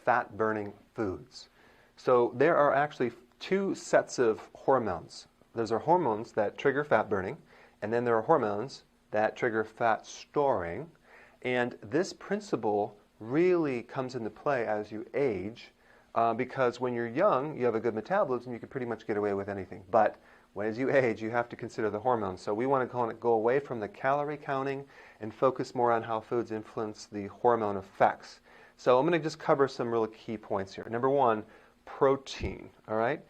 fat-burning foods. So there are actually two sets of hormones. There's our hormones that trigger fat burning, and then there are hormones that trigger fat storing. And this principle really comes into play as you age, because when you're young, you have a good metabolism, you can pretty much get away with anything. But as you age, you have to consider the hormones. So we want to go away from the calorie counting and focus more on how foods influence the hormone effects. So I'm going to just cover some really key points here. Number one, protein, all right?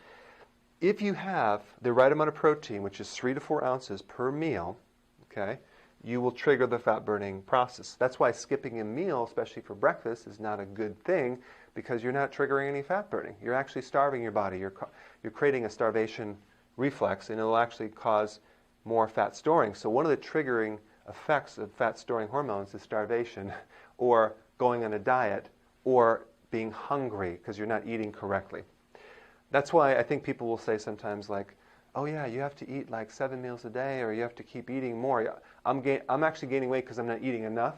If you have the right amount of protein, which is 3 to 4 ounces per meal, okay, you will trigger the fat burning process. That's why skipping a meal, especially for breakfast, is not a good thing, because you're not triggering any fat burning. You're actually starving your body. You're creating a starvation reflex, and it'll actually cause more fat storing. So one of the triggering effects of fat storing hormones is starvation, or going on a diet, or being hungry because you're not eating correctly. That's why I think people will say sometimes like, oh yeah, you have to eat like 7 meals a day, or you have to keep eating more. I'm actually gaining weight because I'm not eating enough.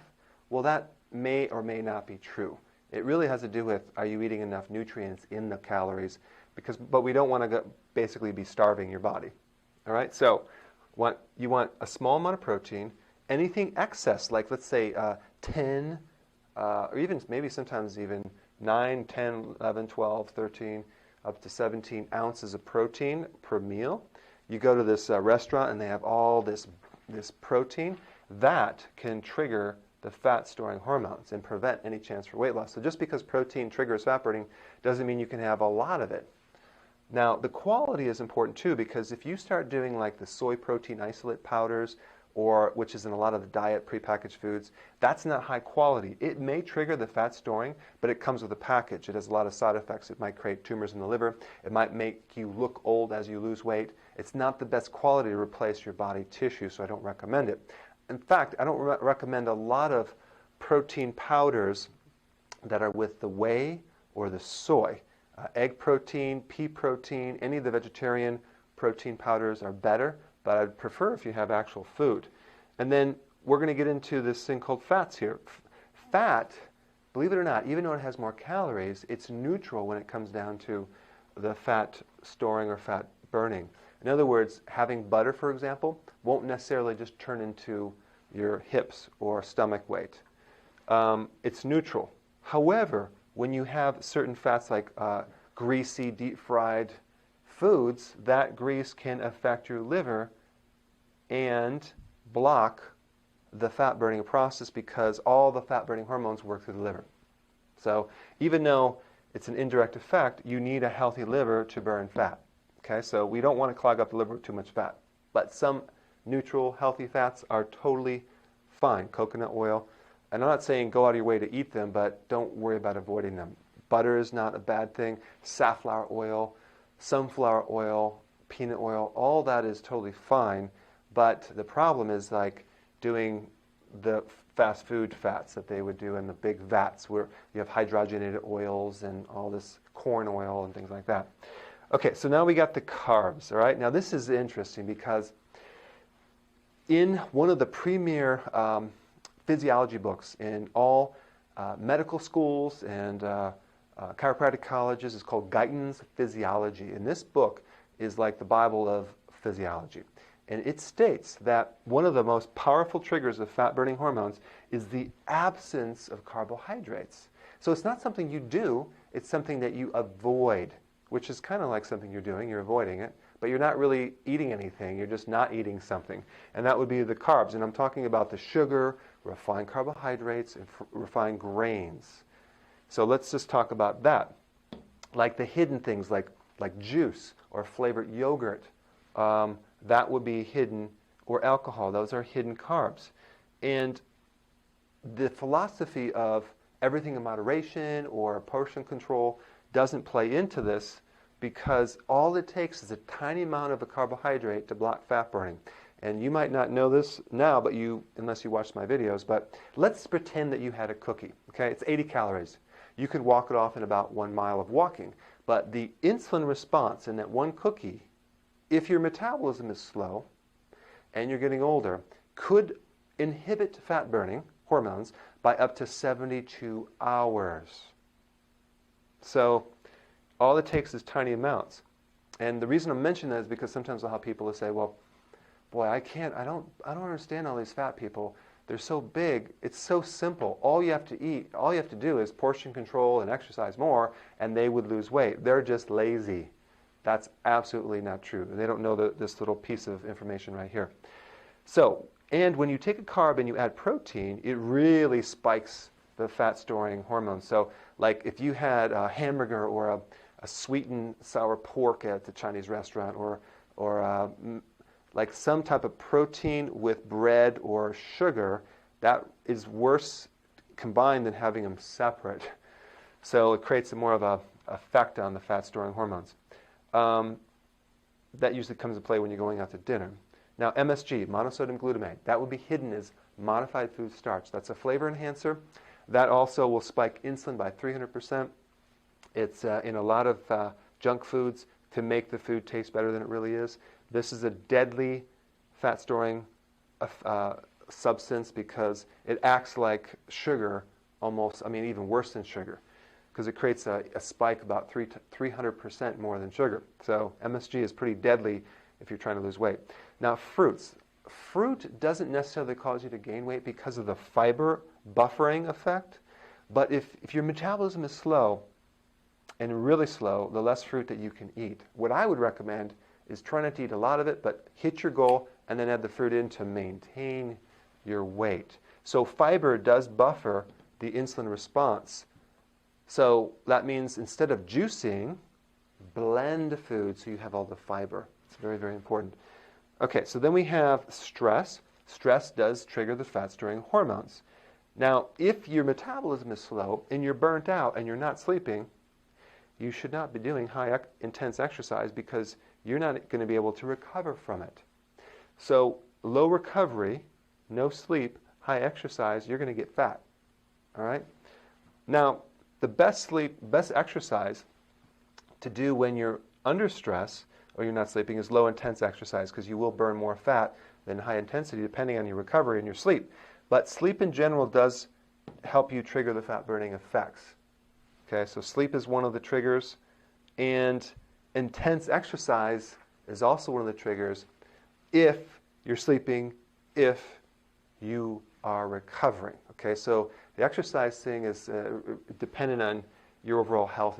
Well, that may or may not be true. It really has to do with, are you eating enough nutrients in the calories? But we don't want to basically be starving your body. All right, so you want a small amount of protein. Anything excess, like let's say 10, or even maybe sometimes even 9, 10, 11, 12, 13, up to 17 ounces of protein per meal. You go to this restaurant and they have all this protein. That can trigger the fat-storing hormones and prevent any chance for weight loss. So just because protein triggers fat burning doesn't mean you can have a lot of it. Now, the quality is important too, because if you start doing like the soy protein isolate powders, which is in a lot of the diet prepackaged foods, that's not high quality. It may trigger the fat storing, but it comes with a package. It has a lot of side effects. It might create tumors in the liver. It might make you look old as you lose weight. It's not the best quality to replace your body tissue, so I don't recommend it. In fact, I don't recommend a lot of protein powders that are with the whey or the soy. Egg protein, pea protein, any of the vegetarian protein powders are better, but I'd prefer if you have actual food. And then we're going to get into this thing called fats here. Fat, believe it or not, even though it has more calories, it's neutral when it comes down to the fat storing or fat burning. In other words, having butter, for example, won't necessarily just turn into your hips or stomach weight. It's neutral. However, when you have certain fats like greasy, deep-fried foods, that grease can affect your liver and block the fat-burning process, because all the fat-burning hormones work through the liver. So even though it's an indirect effect, you need a healthy liver to burn fat. Okay, so we don't want to clog up the liver with too much fat. But some neutral, healthy fats are totally fine. Coconut oil. And I'm not saying go out of your way to eat them, but don't worry about avoiding them. Butter is not a bad thing. Safflower oil, sunflower oil, peanut oil, all that is totally fine. But the problem is like doing the fast food fats that they would do in the big vats where you have hydrogenated oils and all this corn oil and things like that. Okay, so now we got the carbs, all right? Now this is interesting because in one of the premier physiology books in all medical schools and chiropractic colleges, is called Guyton's Physiology. And this book is like the Bible of physiology. And it states that one of the most powerful triggers of fat-burning hormones is the absence of carbohydrates. So it's not something you do, it's something that you avoid, which is kind of like something you're doing, you're avoiding it, but you're not really eating anything, you're just not eating something. And that would be the carbs. And I'm talking about the sugar, refined carbohydrates, and refined grains. So let's just talk about that. Like the hidden things like juice or flavored yogurt, that would be hidden, or alcohol, those are hidden carbs. And the philosophy of everything in moderation or portion control doesn't play into this, because all it takes is a tiny amount of a carbohydrate to block fat burning. And you might not know this now, but unless you watch my videos, but let's pretend that you had a cookie, okay? It's 80 calories. You could walk it off in about 1 mile of walking. But the insulin response in that one cookie, if your metabolism is slow and you're getting older, could inhibit fat burning hormones by up to 72 hours. So all it takes is tiny amounts. And the reason I'm mentioning that is because sometimes I'll have people who say, well, boy, I don't understand all these fat people. They're so big. It's so simple. All you have to do is portion control and exercise more, and they would lose weight. They're just lazy. That's absolutely not true. They don't know this little piece of information right here. So, and when you take a carb and you add protein, it really spikes the fat-storing hormones. So, like if you had a hamburger or a sweetened sour pork at the Chinese restaurant, or like some type of protein with bread or sugar, that is worse combined than having them separate. So it creates more of a effect on the fat-storing hormones. That usually comes into play when you're going out to dinner. Now, MSG, monosodium glutamate, that would be hidden as modified food starch. That's a flavor enhancer. That also will spike insulin by 300%. It's in a lot of junk foods to make the food taste better than it really is. This is a deadly fat-storing substance because it acts like sugar almost, even worse than sugar, because it creates a spike about 300% more than sugar. So MSG is pretty deadly if you're trying to lose weight. Now, fruits. Fruit doesn't necessarily cause you to gain weight because of the fiber buffering effect, but if your metabolism is slow, and really slow, the less fruit that you can eat. What I would recommend is try not to eat a lot of it, but hit your goal and then add the fruit in to maintain your weight. So fiber does buffer the insulin response. So that means instead of juicing, blend food so you have all the fiber. It's very, very important. Okay, so then we have stress. Stress does trigger the fat-storing hormones. Now, if your metabolism is slow and you're burnt out and you're not sleeping, you should not be doing intense exercise because you're not going to be able to recover from it. So low recovery, no sleep, high exercise, you're going to get fat. All right? Now, the best exercise to do when you're under stress or you're not sleeping is low intense exercise because you will burn more fat than high intensity depending on your recovery and your sleep. But sleep in general does help you trigger the fat burning effects. Okay, so sleep is one of the triggers, and intense exercise is also one of the triggers if you're sleeping, if you are recovering. Okay, so the exercise thing is dependent on your overall health and your